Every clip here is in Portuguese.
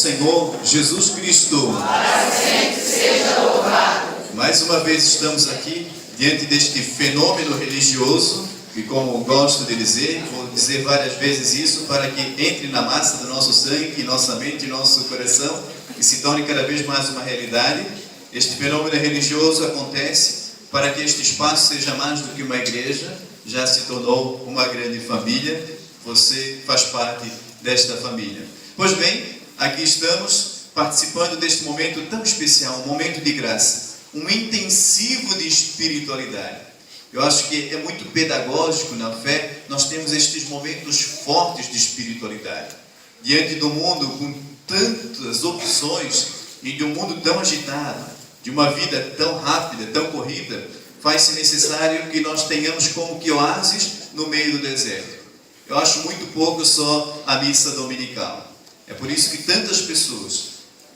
Senhor Jesus Cristo. Para sempre seja louvado. Mais uma vez estamos aqui diante deste fenômeno religioso, e como gosto de dizer, vou dizer várias vezes isso, para que entre na massa do nosso sangue, em nossa mente, em nosso coração, e se torne cada vez mais uma realidade. Este fenômeno religioso acontece para que este espaço seja mais do que uma igreja, já se tornou uma grande família, você faz parte desta família. Pois bem, aqui estamos participando deste momento tão especial, um momento de graça, um intensivo de espiritualidade. Eu acho que é muito pedagógico na fé, nós temos estes momentos fortes de espiritualidade. Diante do mundo com tantas opções e de um mundo tão agitado, de uma vida tão rápida, tão corrida, faz-se necessário que nós tenhamos como que oásis no meio do deserto. Eu acho muito pouco só a missa dominical. É por isso que tantas pessoas,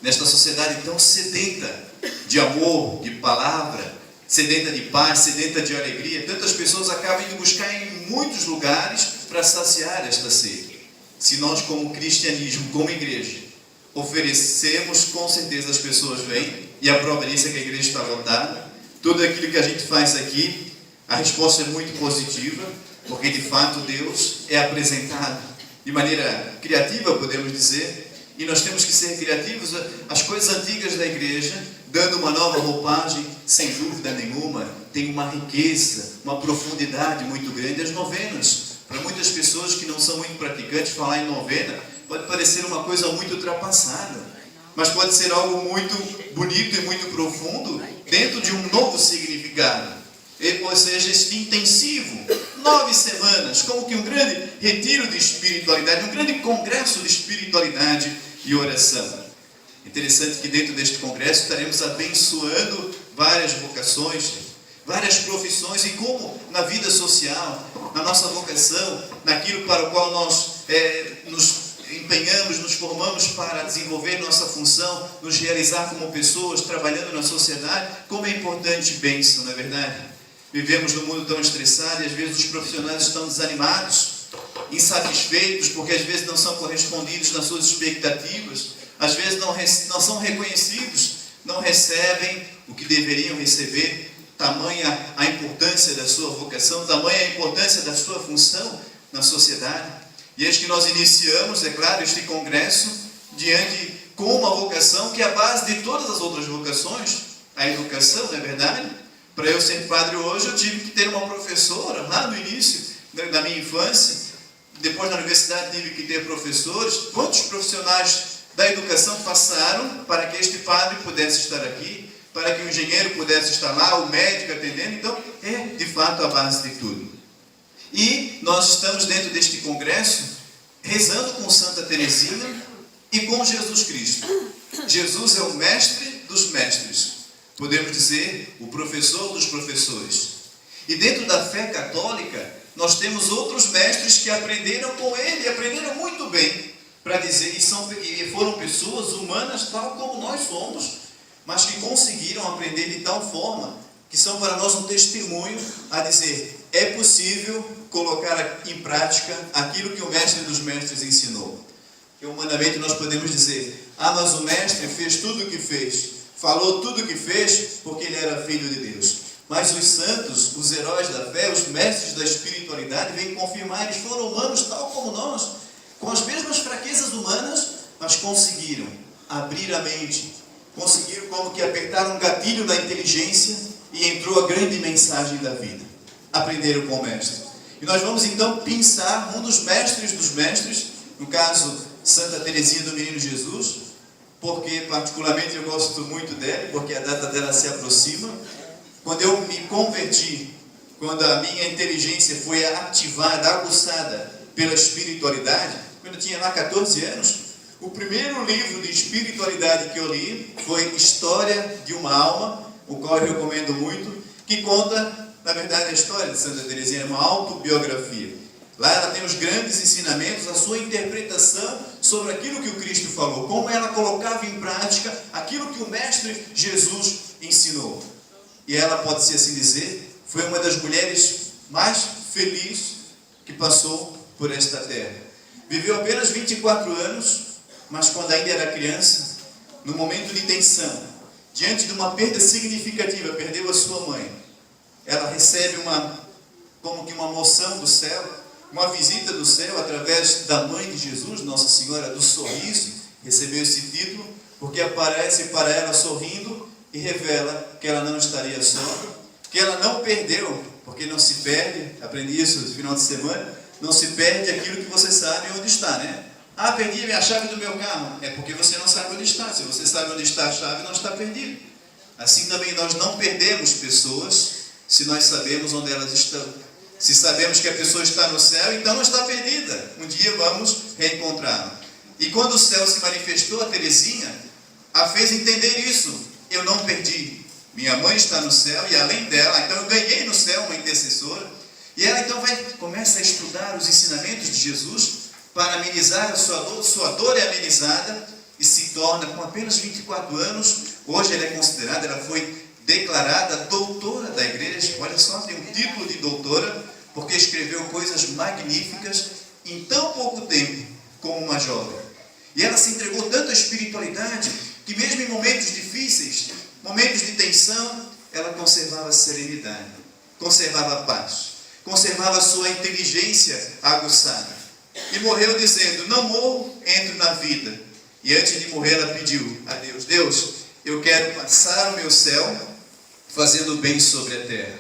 nesta sociedade tão sedenta de amor, de palavra, sedenta de paz, sedenta de alegria, tantas pessoas acabam indo buscar em muitos lugares para saciar esta sede. Se nós, como cristianismo, como igreja, oferecemos, com certeza as pessoas vêm, e a prova disso é que a igreja está lotada. Tudo aquilo que a gente faz aqui, a resposta é muito positiva, porque de fato Deus é apresentado de maneira criativa, podemos dizer, e nós temos que ser criativos. As coisas antigas da igreja, dando uma nova roupagem, sem dúvida nenhuma, tem uma riqueza, uma profundidade muito grande. As novenas, para muitas pessoas que não são muito praticantes, falar em novena pode parecer uma coisa muito ultrapassada, mas pode ser algo muito bonito e muito profundo, dentro de um novo significado. Ou seja, este intensivo, 9 semanas, como que um grande retiro de espiritualidade, um grande congresso de espiritualidade e oração. Interessante que dentro deste congresso estaremos abençoando várias vocações, várias profissões, e como na vida social, na nossa vocação, naquilo para o qual nós nos empenhamos, nos formamos para desenvolver nossa função, nos realizar como pessoas, trabalhando na sociedade, como é importante bênção, não é verdade? Vivemos num mundo tão estressado e às vezes os profissionais estão desanimados, insatisfeitos, porque às vezes não são correspondidos nas suas expectativas, às vezes não são reconhecidos, não recebem o que deveriam receber. Tamanha a importância da sua vocação, tamanha a importância da sua função na sociedade. E eis que nós iniciamos, é claro, este congresso com uma vocação que é a base de todas as outras vocações, a educação, não é verdade? Para eu ser padre hoje, eu tive que ter uma professora lá no início da minha infância. Depois na universidade tive que ter professores. Quantos profissionais da educação passaram para que este padre pudesse estar aqui, para que o engenheiro pudesse estar lá, o médico atendendo? Então, é de fato a base de tudo. E nós estamos dentro deste congresso rezando com Santa Teresinha e com Jesus Cristo. Jesus é o mestre dos mestres, podemos dizer, o professor dos professores. E dentro da fé católica, nós temos outros mestres que aprenderam com ele, aprenderam muito bem, para dizer, e foram pessoas humanas tal como nós somos, mas que conseguiram aprender de tal forma, que são para nós um testemunho a dizer, é possível colocar em prática aquilo que o mestre dos mestres ensinou. Que humanamente nós podemos dizer, mas o mestre fez tudo o que fez, falou tudo o que fez, porque ele era filho de Deus. Mas os santos, os heróis da fé, os mestres da espiritualidade, vêm confirmar, eles foram humanos tal como nós, com as mesmas fraquezas humanas, mas conseguiram abrir a mente, conseguiram como que apertar um gatilho da inteligência e entrou a grande mensagem da vida. Aprenderam com o mestre. E nós vamos então pensar um dos mestres, no caso Santa Teresinha do Menino Jesus, porque particularmente eu gosto muito dela, porque a data dela se aproxima. Quando eu me converti, quando a minha inteligência foi ativada, aguçada pela espiritualidade, quando eu tinha lá 14 anos, o primeiro livro de espiritualidade que eu li foi História de uma Alma, o qual eu recomendo muito, que conta, na verdade, a história de Santa Teresinha, é uma autobiografia. Lá ela tem os grandes ensinamentos, a sua interpretação sobre aquilo que o Cristo falou, como ela colocava em prática aquilo que o Mestre Jesus ensinou. E ela, pode-se assim dizer, foi uma das mulheres mais felizes que passou por esta terra. Viveu apenas 24 anos, mas quando ainda era criança, no momento de tensão, diante de uma perda significativa, perdeu a sua mãe. Ela recebe como que uma moção do céu, uma visita do céu através da mãe de Jesus, Nossa Senhora do Sorriso, recebeu esse título, porque aparece para ela sorrindo e revela que ela não estaria só, que ela não perdeu, porque não se perde, aprendi isso no final de semana, não se perde aquilo que você sabe onde está, né? Ah, perdi a chave do meu carro. É porque você não sabe onde está. Se você sabe onde está a chave, não está perdido. Assim também nós não perdemos pessoas se nós sabemos onde elas estão. Se sabemos que a pessoa está no céu, então não está perdida. Um dia vamos reencontrá-la. E quando o céu se manifestou a Terezinha, a fez entender isso. Eu não perdi. Minha mãe está no céu e além dela, então eu ganhei no céu uma intercessora. E ela então começa a estudar os ensinamentos de Jesus para amenizar a sua dor. Sua dor é amenizada e se torna, com apenas 24 anos, hoje ela é considerada, ela foi declarada doutora da igreja. Olha só, tem um título de doutora, porque escreveu coisas magníficas em tão pouco tempo, como uma jovem. E ela se entregou tanto à espiritualidade, que mesmo em momentos difíceis, momentos de tensão, ela conservava a serenidade, conservava a paz, conservava a sua inteligência aguçada. E morreu dizendo, não morro, entro na vida. E antes de morrer ela pediu a Deus, Deus, eu quero passar o meu céu fazendo bem sobre a terra.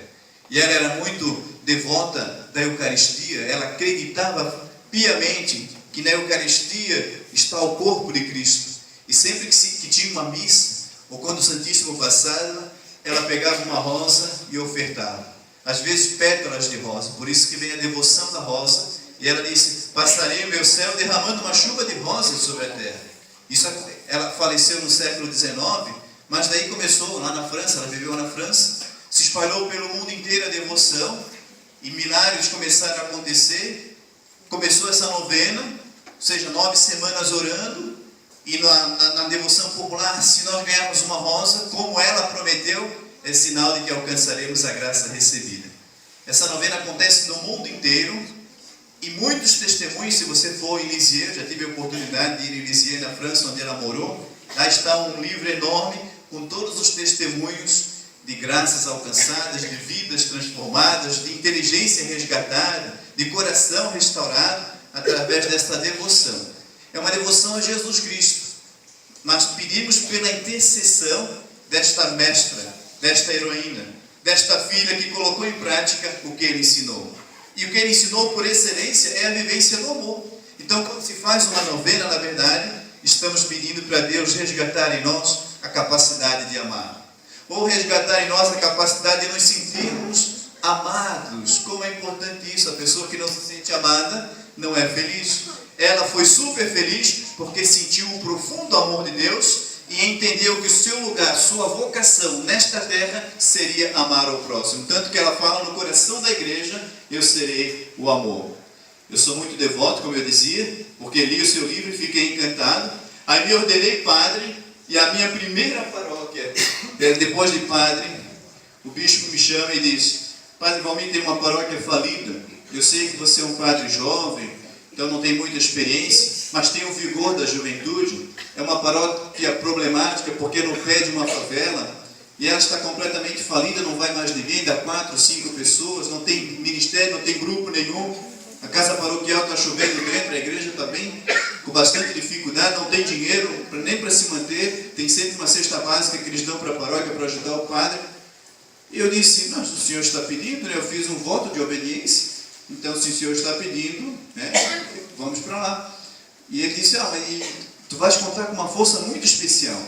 E ela era muito devota da Eucaristia, ela acreditava piamente que na Eucaristia está o corpo de Cristo. E sempre que tinha uma missa, ou quando o Santíssimo passava, ela pegava uma rosa e ofertava. Às vezes pétalas de rosa, por isso que vem a devoção da rosa. E ela disse, passarei o meu céu derramando uma chuva de rosas sobre a terra. Isso, ela faleceu no século XIX, mas daí começou lá na França, ela viveu na França, se espalhou pelo mundo inteiro a devoção, e milagres começaram a acontecer. Começou essa novena, ou seja, 9 semanas orando, e na devoção popular, se nós ganharmos uma rosa, como ela prometeu, é sinal de que alcançaremos a graça recebida. Essa novena acontece no mundo inteiro, e muitos testemunhos. Se você for em Lisieux, já tive a oportunidade de ir em Lisieux, na França, onde ela morou, lá está um livro enorme, com todos os testemunhos de graças alcançadas, de vidas transformadas, de inteligência resgatada, de coração restaurado, através desta devoção. É uma devoção a Jesus Cristo, mas pedimos pela intercessão desta mestra, desta heroína, desta filha que colocou em prática o que ele ensinou. E o que ele ensinou por excelência é a vivência do amor. Então, quando se faz uma novena, na verdade, estamos pedindo para Deus resgatar em nós a capacidade de amar. Ou resgatar em nós a capacidade de nos sentirmos amados. Como é importante isso. A pessoa que não se sente amada não é feliz. Ela foi super feliz porque sentiu um profundo amor de Deus e entendeu que o seu lugar, sua vocação nesta terra seria amar ao próximo. Tanto que ela fala no coração da igreja, eu serei o amor. Eu sou muito devoto, como eu dizia, porque li o seu livro e fiquei encantado. Aí me ordenei padre, e a minha primeira paróquia, depois de padre, o bispo me chama e diz, Padre Valmir, tem uma paróquia falida. Eu sei que você é um padre jovem, então não tem muita experiência, mas tem o vigor da juventude. É uma paróquia problemática, porque no pé de uma favela, e ela está completamente falida, não vai mais ninguém, dá 4, 5 pessoas, não tem ministério, não tem grupo nenhum. A casa paroquial está chovendo dentro, a igreja está bem, com bastante dificuldade, não tem dinheiro nem para se manter, tem sempre uma cesta básica que eles dão para a paróquia para ajudar o padre. E eu disse, mas o senhor está pedindo, né? Eu fiz um voto de obediência, então se o senhor está pedindo, né, vamos para lá. E ele disse, tu vais contar com uma força muito especial.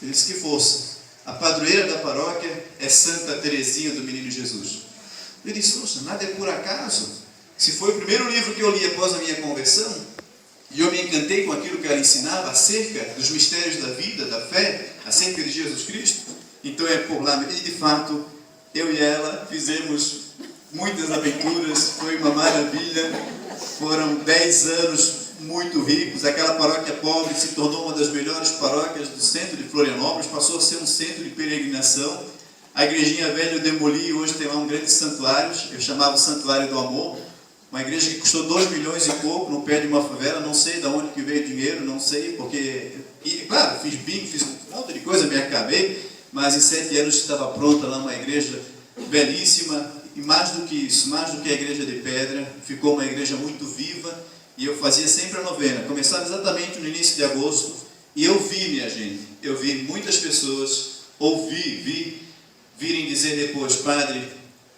Ele disse, que força? A padroeira da paróquia é Santa Terezinha do Menino Jesus. Eu disse, poxa, nada é por acaso. Se foi o primeiro livro que eu li após a minha conversão, e eu me encantei com aquilo que ela ensinava acerca dos mistérios da vida, da fé, acerca de Jesus Cristo, então é por lá. E de fato, eu e ela fizemos muitas aventuras, foi uma maravilha, foram 10 anos muito ricos. Aquela paróquia pobre se tornou uma das melhores paróquias do centro de Florianópolis, passou a ser um centro de peregrinação. A igrejinha velha eu demoli, hoje tem lá um grande santuário, eu chamava o Santuário do Amor, uma igreja que custou 2 milhões e pouco, no pé de uma favela, não sei de onde que veio o dinheiro, não sei, porque, e, claro, fiz bingo, fiz um monte de coisa, me acabei, mas em 7 anos estava pronta lá uma igreja belíssima, e mais do que isso, mais do que a igreja de pedra, ficou uma igreja muito viva, e eu fazia sempre a novena, começava exatamente no início de agosto, e eu vi, minha gente, eu vi muitas pessoas, virem dizer depois, padre,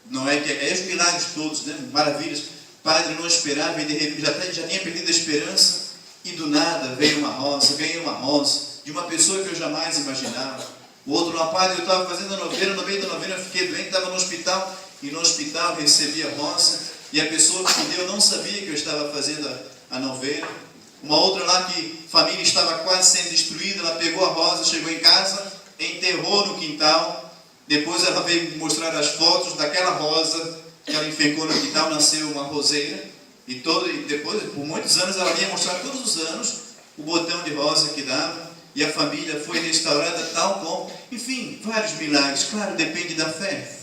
não é que é os milagres todos, né? Maravilhas, padre, não esperava, ele já tinha perdido a esperança, e do nada veio uma rosa, ganhei uma rosa, de uma pessoa que eu jamais imaginava. O outro lá, padre, eu estava fazendo a novena, no meio da novena eu fiquei doente, estava no hospital, e no hospital recebi a rosa, e a pessoa que me deu não sabia que eu estava fazendo a novena. Uma outra lá que a família estava quase sendo destruída, ela pegou a rosa, chegou em casa, enterrou no quintal, depois ela veio me mostrar as fotos daquela rosa que ela enfencou no quintal, nasceu uma roseira, e depois, por muitos anos, ela vinha mostrar todos os anos o botão de rosa que dava, e a família foi restaurada tal como, enfim, vários milagres. Claro, depende da fé,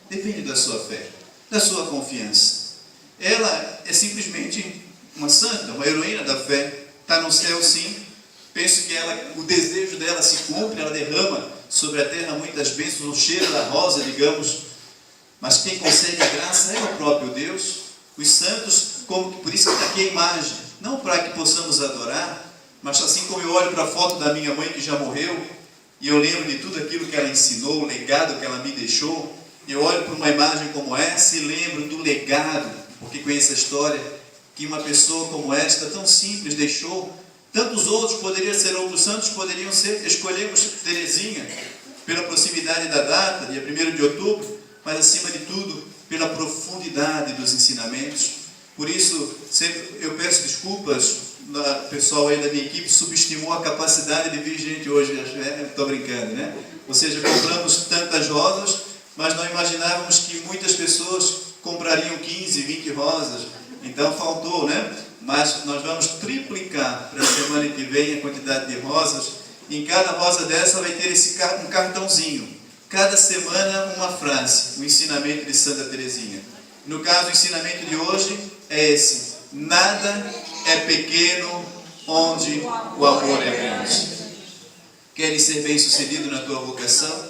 depende da sua fé, da sua confiança. Ela é simplesmente uma santa, uma heroína da fé, está no céu sim, penso que o desejo dela se cumpre, ela derrama sobre a terra muitas bênçãos, o cheiro da rosa, digamos, mas quem concede a graça é o próprio Deus. Os santos, por isso que está aqui a imagem, não para que possamos adorar, mas assim como eu olho para a foto da minha mãe que já morreu, e eu lembro de tudo aquilo que ela ensinou, o legado que ela me deixou, eu olho para uma imagem como essa e lembro do legado, porque conheço a história, que uma pessoa como esta, tão simples, deixou. Tantos outros, poderiam ser outros santos, poderiam ser, escolhemos Teresinha, pela proximidade da data, dia 1º de outubro, mas acima de tudo, pela profundidade dos ensinamentos. Por isso, sempre eu peço desculpas, o pessoal aí da minha equipe subestimou a capacidade de vir gente hoje, estou brincando, né? Ou seja, compramos tantas rosas, mas não imaginávamos que muitas pessoas comprariam 15, 20 rosas, então faltou, né? Mas nós vamos triplicar para a semana que vem a quantidade de rosas. Em cada rosa dessa vai ter um cartãozinho. Cada semana uma frase, um ensinamento de Santa Teresinha. No caso, o ensinamento de hoje é esse: nada é pequeno onde o amor é grande. Queres ser bem-sucedido na tua vocação?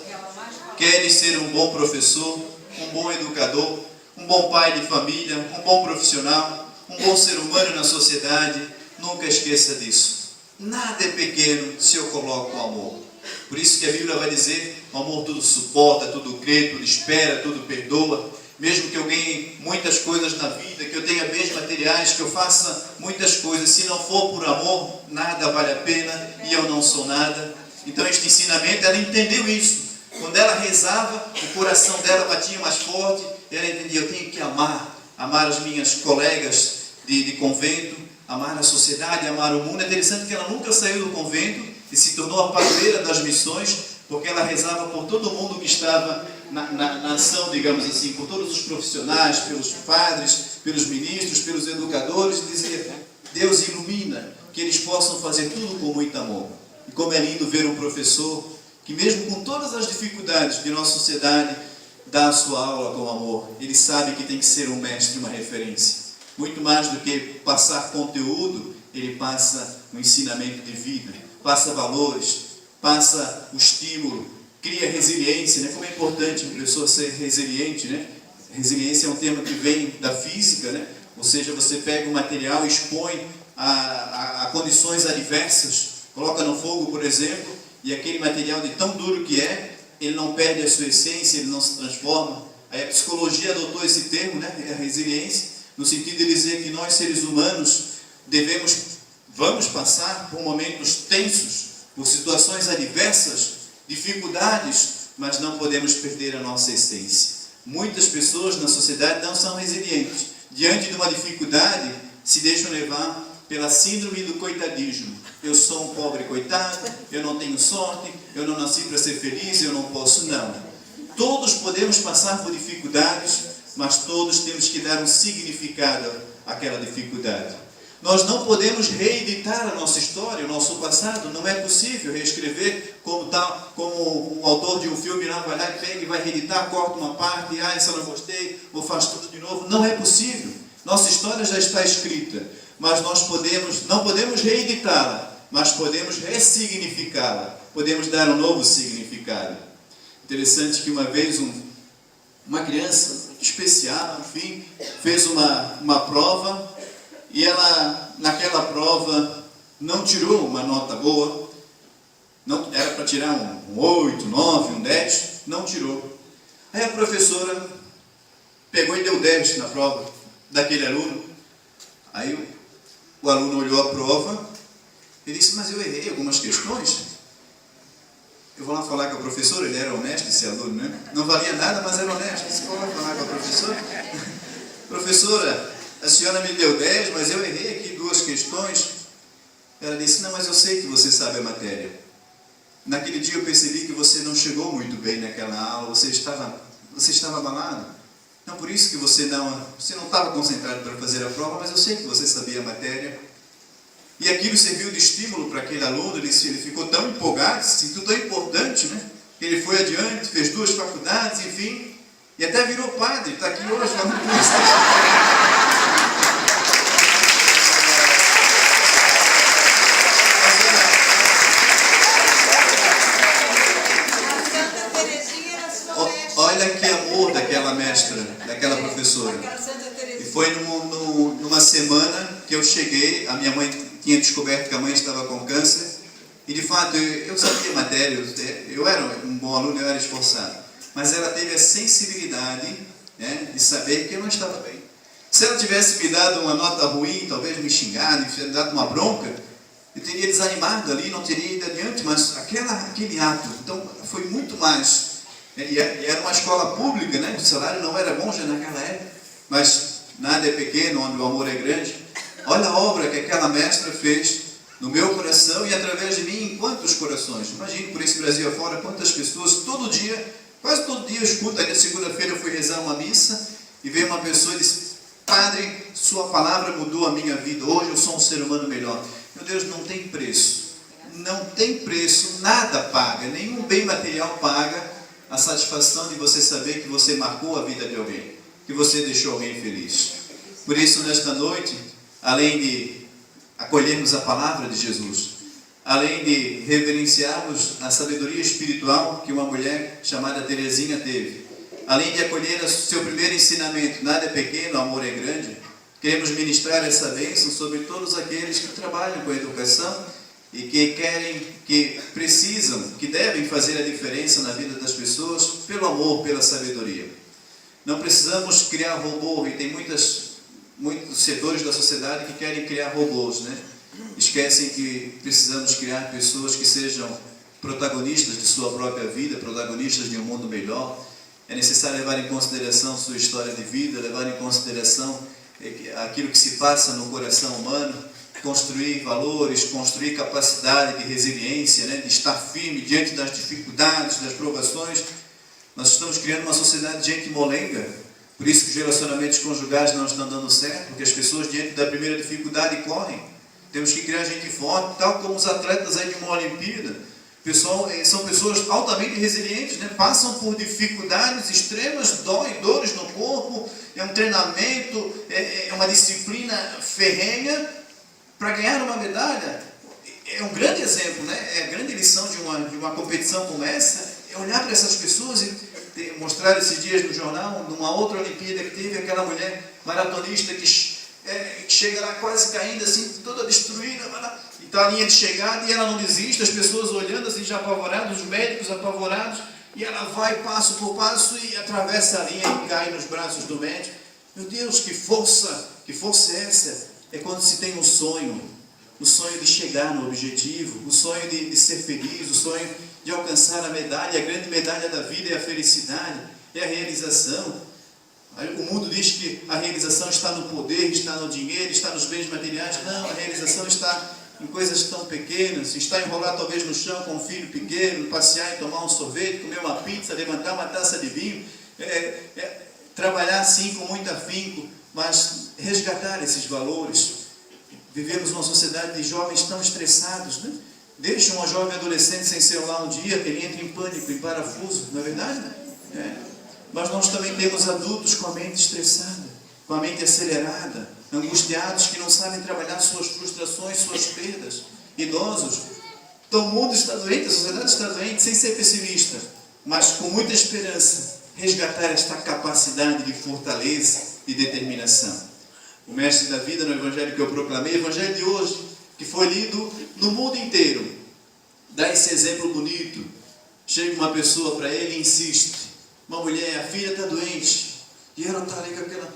Queres ser um bom professor, um bom educador, um bom pai de família, um bom profissional, um bom ser humano na sociedade? Nunca esqueça disso. Nada é pequeno se eu coloco o amor. Por isso que a Bíblia vai dizer: o amor tudo suporta, tudo crê, tudo espera, tudo perdoa. Mesmo que eu ganhe muitas coisas na vida, que eu tenha bens materiais, que eu faça muitas coisas, se não for por amor, nada vale a pena e eu não sou nada. Então este ensinamento, ela entendeu isso. Quando ela rezava, o coração dela batia mais forte, ela entendia: eu tenho que amar as minhas colegas de convento, amar a sociedade, amar o mundo. É interessante que ela nunca saiu do convento e se tornou a padroeira das missões, porque ela rezava por todo mundo que estava na ação, digamos assim, por todos os profissionais, pelos padres, pelos ministros, pelos educadores, e dizia: Deus ilumina, que eles possam fazer tudo com muito amor. E como é lindo ver um professor que, mesmo com todas as dificuldades de nossa sociedade, dá a sua aula com amor. Ele sabe que tem que ser um mestre, uma referência. Muito mais do que passar conteúdo, ele passa um ensinamento de vida, passa valores, passa o estímulo, cria resiliência, né? Como é importante uma pessoa ser resiliente, né? Resiliência é um termo que vem da física, né? Ou seja, você pega um material e expõe a condições adversas, coloca no fogo, por exemplo, e aquele material, de tão duro que é, ele não perde a sua essência, ele não se transforma. Aí a psicologia adotou esse termo, né? A resiliência, no sentido de dizer que nós, seres humanos, vamos passar por momentos tensos, por situações adversas, dificuldades, mas não podemos perder a nossa essência. Muitas pessoas na sociedade não são resilientes. Diante de uma dificuldade, se deixam levar pela síndrome do coitadismo. Eu sou um pobre coitado, eu não tenho sorte, eu não nasci para ser feliz, eu não posso. Não. Todos podemos passar por dificuldades, mas todos temos que dar um significado àquela dificuldade. Nós não podemos reeditar a nossa história, o nosso passado. Não é possível reescrever como um autor de um filme lá vai lá e pega e vai reeditar, corta uma parte, essa eu não gostei, ou faz tudo de novo. Não é possível. Nossa história já está escrita, mas nós não podemos reeditá-la, mas podemos ressignificá-la, podemos dar um novo significado. Interessante que uma vez uma criança especial, enfim, fez uma prova e ela, naquela prova, não tirou uma nota boa, não, era para tirar um 8, 9, um 10, não tirou. Aí a professora pegou e deu 10 na prova daquele aluno. Aí o aluno olhou a prova e disse, mas eu errei algumas questões. Eu vou lá falar com a professora, ele era honesto, esse aluno, né? Não valia nada, mas era honesto. Eu vou lá falar com a professora. Professora, a senhora me deu 10, mas eu errei aqui 2 questões. Ela disse, não, mas eu sei que você sabe a matéria. Naquele dia eu percebi que você não chegou muito bem naquela aula, você estava abalado. Não, por isso que você não estava concentrado para fazer a prova, mas eu sei que você sabia a matéria. E aquilo serviu de estímulo para aquele aluno, ele ficou tão empolgado, se sentiu tão importante, né? Ele foi adiante, fez 2 faculdades, enfim, e até virou padre, está aqui hoje falando com isso. Olha que amor daquela mestra, daquela professora. E foi numa semana que eu cheguei, a minha mãe tinha descoberto que a mãe estava com câncer, e de fato eu sabia matéria, eu era um bom aluno, eu era esforçado, mas ela teve a sensibilidade, né, de saber que eu não estava bem. Se ela tivesse me dado uma nota ruim, talvez me xingado, me dado uma bronca, eu teria desanimado ali, não teria ido adiante, mas aquele ato, então foi muito mais. E era uma escola pública, né? O salário não era bom já naquela época, mas nada é pequeno onde o amor é grande. Olha a obra que aquela mestra fez no meu coração e através de mim em quantos corações. Imagine por esse Brasil afora quantas pessoas todo dia, quase todo dia eu escuto. Aí na segunda-feira eu fui rezar uma missa e veio uma pessoa e disse, padre, sua palavra mudou a minha vida, hoje eu sou um ser humano melhor. Meu Deus, não tem preço, não tem preço, nada paga, nenhum bem material paga a satisfação de você saber que você marcou a vida de alguém, que você deixou alguém feliz. Por isso, nesta noite, além de acolhermos a palavra de Jesus, além de reverenciarmos a sabedoria espiritual que uma mulher chamada Teresinha teve, além de acolher o seu primeiro ensinamento, nada é pequeno, amor é grande, queremos ministrar essa bênção sobre todos aqueles que trabalham com a educação e que querem, que precisam, que devem fazer a diferença na vida das pessoas pelo amor, pela sabedoria. Não precisamos criar robô, e tem muitos setores da sociedade que querem criar robôs, né? Esquecem que precisamos criar pessoas que sejam protagonistas de sua própria vida, protagonistas de um mundo melhor. É necessário levar em consideração sua história de vida, levar em consideração aquilo que se passa no coração humano, construir valores, construir capacidade de resiliência, né, de estar firme diante das dificuldades, das provações. Nós estamos criando uma sociedade de gente molenga, por isso que os relacionamentos conjugais não estão dando certo, porque as pessoas diante da primeira dificuldade correm. Temos que criar gente forte, tal como os atletas aí de uma Olimpíada. São pessoas altamente resilientes, né? Passam por dificuldades extremas, dores no corpo, é um treinamento, é uma disciplina ferrenha para ganhar uma medalha. É um grande exemplo, né? É a grande lição de uma competição como essa, é olhar para essas pessoas e mostrar esses dias no jornal, numa outra Olimpíada que teve aquela mulher maratonista que chega lá quase caindo assim, toda destruída, e está a linha de chegada e ela não desiste, as pessoas olhando assim já apavorados, os médicos apavorados, e ela vai passo por passo e atravessa a linha e cai nos braços do médico. Meu Deus, que força é essa? É quando se tem um sonho, o sonho de chegar no objetivo, o sonho de ser feliz, o sonho de alcançar a medalha, a grande medalha da vida é a felicidade, é a realização. O mundo diz que a realização está no poder, está no dinheiro, está nos bens materiais. Não, a realização está em coisas tão pequenas, está enrolar talvez no chão com um filho pequeno, passear e tomar um sorvete, comer uma pizza, levantar uma taça de vinho, trabalhar assim com muito afinco, mas resgatar esses valores. Vivemos numa sociedade de jovens tão estressados, né? Deixa uma jovem adolescente sem celular um dia, ele entra em pânico, em parafuso, não é verdade? Mas nós também temos adultos com a mente estressada. com a mente acelerada, angustiados que não sabem trabalhar suas frustrações, suas perdas, idosos. Então o mundo está doente, a sociedade está doente, sem ser pessimista, mas com muita esperança, resgatar esta capacidade de fortaleza e determinação. O mestre da vida, no evangelho que eu proclamei, o evangelho de hoje, que foi lido no mundo inteiro, dá esse exemplo bonito. Chega uma pessoa para ele e insiste, uma mulher, a filha está doente, e ela está ali com aquela...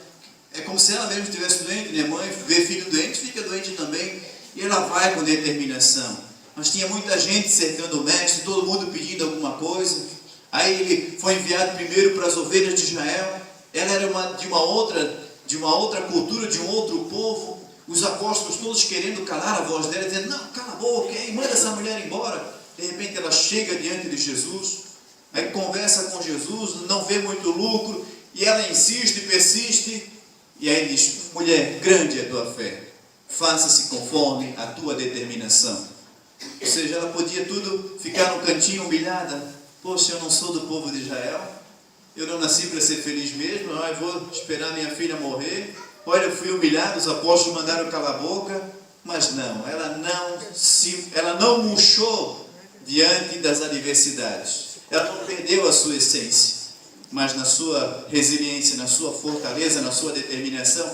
É como se ela mesmo estivesse doente, né? Mãe vê filho doente, fica doente também, e ela vai com determinação. Mas tinha muita gente cercando o mestre, todo mundo pedindo alguma coisa. Aí ele foi enviado primeiro para as ovelhas de Israel. Ela era de uma outra cultura, de um outro povo. Os apóstolos todos querendo calar a voz dela, dizendo, não, cala a boca, manda essa mulher embora. De repente ela chega diante de Jesus, aí conversa com Jesus, não vê muito lucro, e ela insiste, persiste, e aí diz, mulher, grande é a tua fé, faça-se conforme a tua determinação. Ou seja, ela podia tudo ficar no cantinho humilhada. Poxa, eu não sou do povo de Israel, eu não nasci para ser feliz mesmo, eu vou esperar minha filha morrer. Olha, eu fui humilhado, os apóstolos mandaram calar a boca, mas não, ela não murchou diante das adversidades, ela não perdeu a sua essência, mas na sua resiliência, na sua fortaleza, na sua determinação,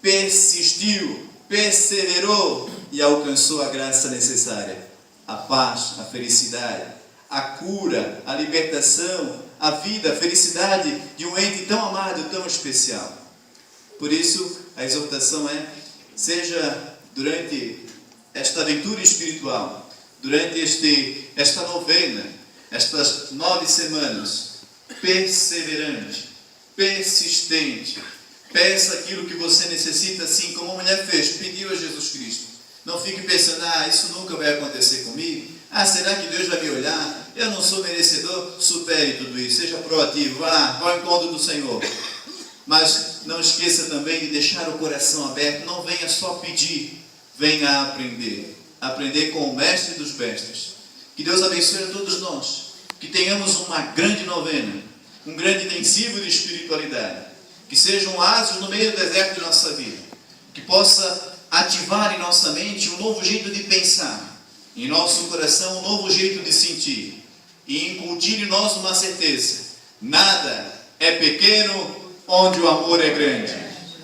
persistiu, perseverou e alcançou a graça necessária, a paz, a felicidade, a cura, a libertação, a vida, a felicidade de um ente tão amado, tão especial. Por isso, a exortação é, seja durante esta aventura espiritual, durante esta novena, estas 9 semanas, perseverante, persistente, peça aquilo que você necessita, assim como a mulher fez, pediu a Jesus Cristo. Não fique pensando, isso nunca vai acontecer comigo, será que Deus vai me olhar, eu não sou merecedor. Supere tudo isso, seja proativo, vá ao encontro do Senhor. Mas não esqueça também de deixar o coração aberto, não venha só pedir, venha aprender com o mestre dos mestres. Que Deus abençoe a todos nós, que tenhamos uma grande novena, um grande intensivo de espiritualidade, que seja um oásis no meio do deserto de nossa vida, que possa ativar em nossa mente um novo jeito de pensar, em nosso coração um novo jeito de sentir, e incutir em nós uma certeza: nada é pequeno onde o amor é grande.